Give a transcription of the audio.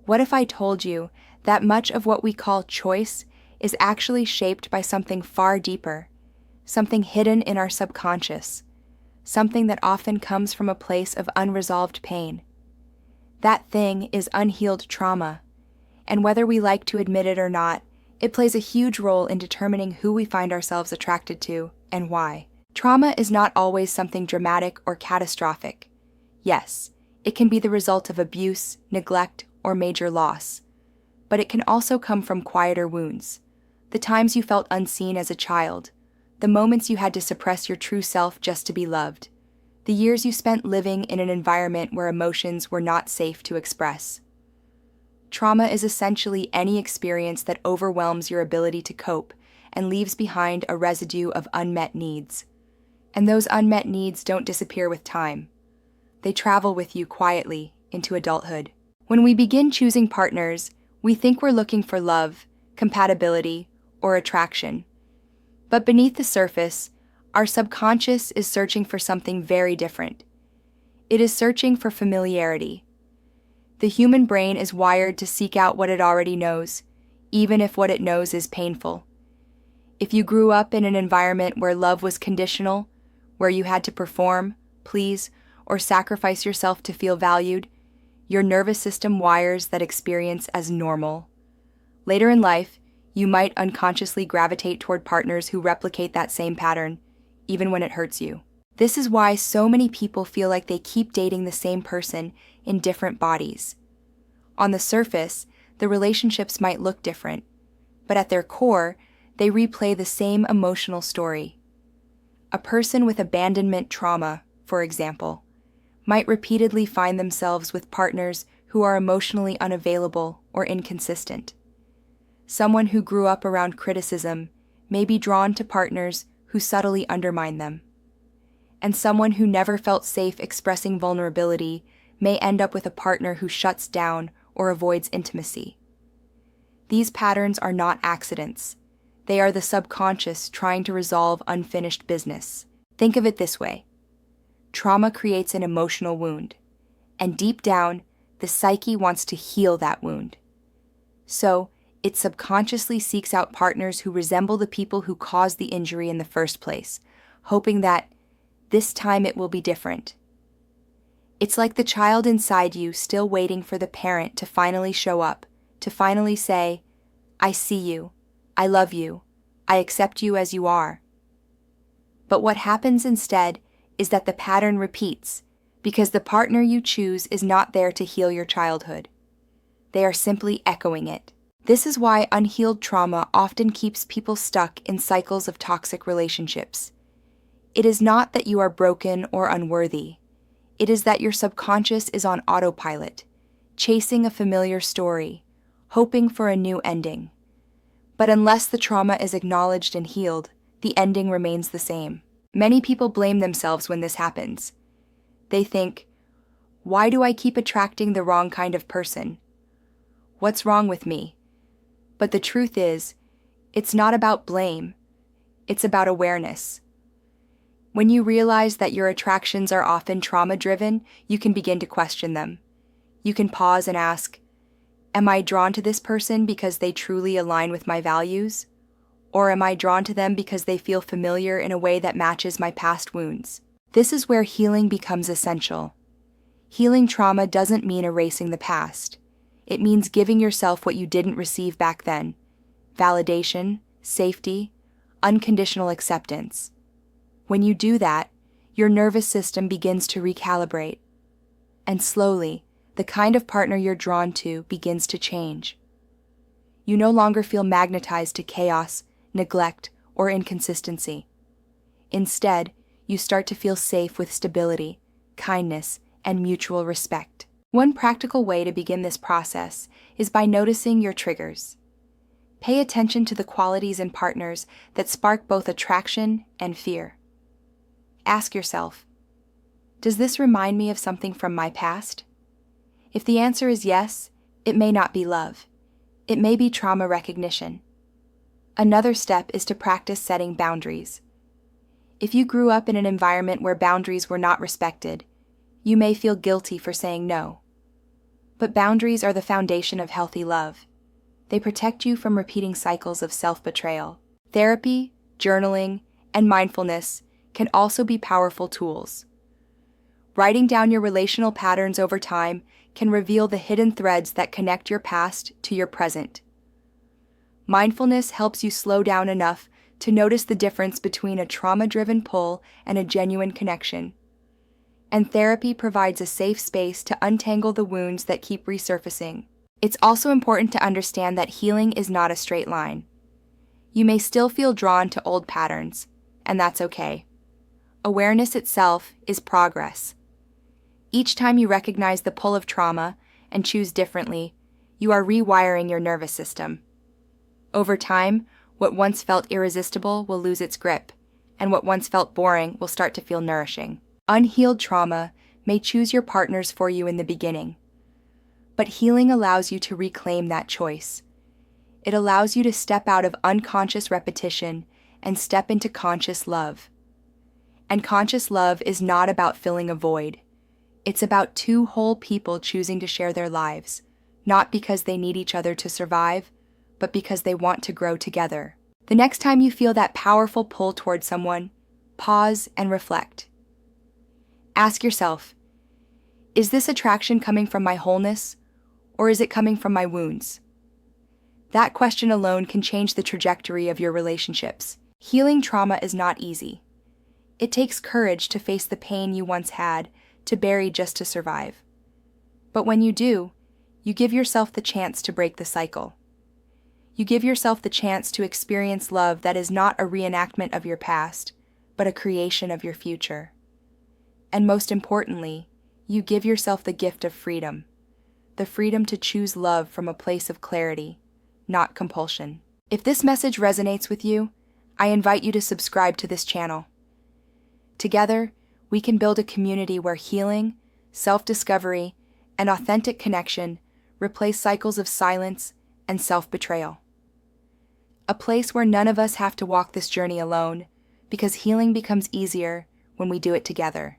What if I told you that much of what we call choice is actually shaped by something far deeper, something hidden in our subconscious, something that often comes from a place of unresolved pain? That thing is unhealed trauma, and whether we like to admit it or not, it plays a huge role in determining who we find ourselves attracted to and why. Trauma is not always something dramatic or catastrophic. Yes, it can be the result of abuse, neglect, or major loss. But it can also come from quieter wounds. The times you felt unseen as a child, the moments you had to suppress your true self just to be loved, the years you spent living in an environment where emotions were not safe to express. Trauma is essentially any experience that overwhelms your ability to cope and leaves behind a residue of unmet needs. And those unmet needs don't disappear with time. They travel with you quietly into adulthood. When we begin choosing partners, we think we're looking for love, compatibility, or attraction. But beneath the surface, our subconscious is searching for something very different. It is searching for familiarity. The human brain is wired to seek out what it already knows, even if what it knows is painful. If you grew up in an environment where love was conditional, where you had to perform, please, or sacrifice yourself to feel valued, your nervous system wires that experience as normal. Later in life, you might unconsciously gravitate toward partners who replicate that same pattern, even when it hurts you. This is why so many people feel like they keep dating the same person in different bodies. On the surface, the relationships might look different, but at their core, they replay the same emotional story. A person with abandonment trauma, for example, might repeatedly find themselves with partners who are emotionally unavailable or inconsistent. Someone who grew up around criticism may be drawn to partners who subtly undermine them. And someone who never felt safe expressing vulnerability may end up with a partner who shuts down or avoids intimacy. These patterns are not accidents. They are the subconscious trying to resolve unfinished business. Think of it this way. Trauma creates an emotional wound, and deep down, the psyche wants to heal that wound. So, it subconsciously seeks out partners who resemble the people who caused the injury in the first place, hoping that this time it will be different. It's like the child inside you still waiting for the parent to finally show up, to finally say, "I see you, I love you, I accept you as you are." But what happens instead is that the pattern repeats, because the partner you choose is not there to heal your childhood. They are simply echoing it. This is why unhealed trauma often keeps people stuck in cycles of toxic relationships. It is not that you are broken or unworthy. It is that your subconscious is on autopilot, chasing a familiar story, hoping for a new ending. But unless the trauma is acknowledged and healed, the ending remains the same. Many people blame themselves when this happens. They think, "Why do I keep attracting the wrong kind of person? What's wrong with me?" But the truth is, it's not about blame. It's about awareness. When you realize that your attractions are often trauma-driven, you can begin to question them. You can pause and ask, am I drawn to this person because they truly align with my values? Or am I drawn to them because they feel familiar in a way that matches my past wounds? This is where healing becomes essential. Healing trauma doesn't mean erasing the past. It means giving yourself what you didn't receive back then: validation, safety, unconditional acceptance. When you do that, your nervous system begins to recalibrate. And slowly, the kind of partner you're drawn to begins to change. You no longer feel magnetized to chaos, neglect, or inconsistency. Instead, you start to feel safe with stability, kindness, and mutual respect. One practical way to begin this process is by noticing your triggers. Pay attention to the qualities in partners that spark both attraction and fear. Ask yourself, does this remind me of something from my past? If the answer is yes, it may not be love. It may be trauma recognition. Another step is to practice setting boundaries. If you grew up in an environment where boundaries were not respected, you may feel guilty for saying no. But boundaries are the foundation of healthy love. They protect you from repeating cycles of self-betrayal. Therapy, journaling, and mindfulness can also be powerful tools. Writing down your relational patterns over time can reveal the hidden threads that connect your past to your present. Mindfulness helps you slow down enough to notice the difference between a trauma-driven pull and a genuine connection. And therapy provides a safe space to untangle the wounds that keep resurfacing. It's also important to understand that healing is not a straight line. You may still feel drawn to old patterns, and that's okay. Awareness itself is progress. Each time you recognize the pull of trauma and choose differently, you are rewiring your nervous system. Over time, what once felt irresistible will lose its grip, and what once felt boring will start to feel nourishing. Unhealed trauma may choose your partners for you in the beginning, but healing allows you to reclaim that choice. It allows you to step out of unconscious repetition and step into conscious love. And conscious love is not about filling a void. It's about two whole people choosing to share their lives, not because they need each other to survive, but because they want to grow together. The next time you feel that powerful pull toward someone, pause and reflect. Ask yourself, is this attraction coming from my wholeness, or is it coming from my wounds? That question alone can change the trajectory of your relationships. Healing trauma is not easy. It takes courage to face the pain you once had, to bury just to survive. But when you do, you give yourself the chance to break the cycle. You give yourself the chance to experience love that is not a reenactment of your past, but a creation of your future. And most importantly, you give yourself the gift of freedom, the freedom to choose love from a place of clarity, not compulsion. If this message resonates with you, I invite you to subscribe to this channel. Together, we can build a community where healing, self-discovery, and authentic connection replace cycles of silence and self-betrayal. A place where none of us have to walk this journey alone, because healing becomes easier when we do it together.